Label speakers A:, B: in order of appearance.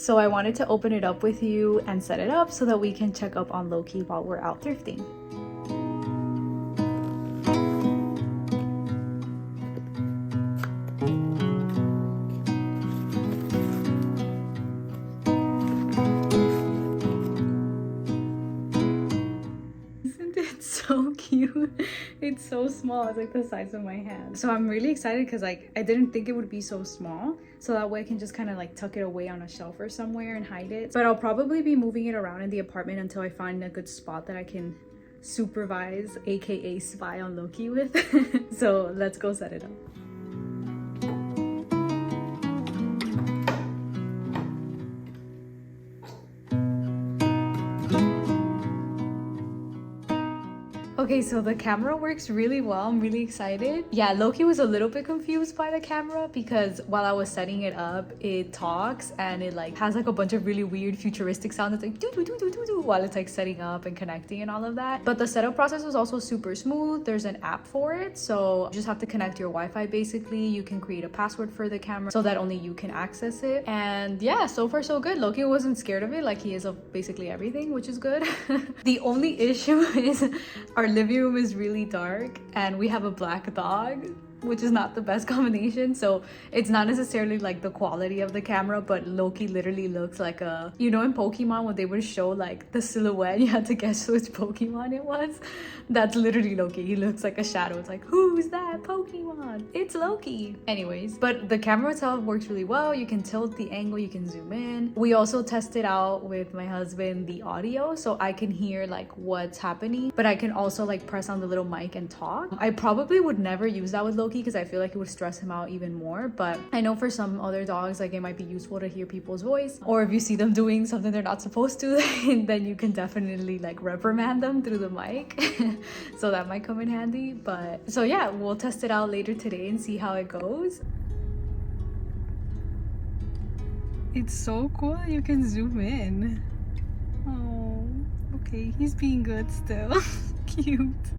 A: So I wanted to open it up with you and set it up so that we can check up on Loki while we're out thrifting. Isn't it so cute? It's so small. It's like the size of my hand. So I'm really excited because like I didn't think it would be so small. So that way I can just kind of like tuck it away on a shelf or somewhere and hide it. But I'll probably be moving it around in the apartment until I find a good spot that I can supervise, aka spy on Loki with. So let's go set it up. Okay, so the camera works really well. I'm really excited. Yeah, Loki was a little bit confused by the camera because while I was setting it up, it talks and it like has like a bunch of really weird futuristic sounds. It's like doo doo doo doo doo doo while it's like setting up and connecting and all of that. But the setup process was also super smooth. There's an app for it, so you just have to connect your Wi-Fi basically. You can create a password for the camera so that only you can access it. And yeah, so far so good. Loki wasn't scared of it like he is of basically everything, which is good. The only issue is our living room is really dark and we have a black dog, which is not the best combination. So it's not necessarily like the quality of the camera, but Loki literally looks like a, you know, in Pokemon when they would show like the silhouette, you had to guess which Pokemon it was. That's literally Loki. He looks like a shadow. It's like, who's that Pokemon? It's Loki. Anyways, but the camera itself works really well. You can tilt the angle, you can zoom in. We also tested out with my husband the audio, so I can hear like what's happening, but I can also like press on the little mic and talk. I probably would never use that with Loki because I feel like it would stress him out even more, but I know for some other dogs like it might be useful to hear people's voice, or if you see them doing something they're not supposed to, then you can definitely like reprimand them through the mic. So that might come in handy. But so yeah, we'll test it out later today and see how it goes. It's so cool that you can zoom in. Oh, okay, he's being good still. Cute.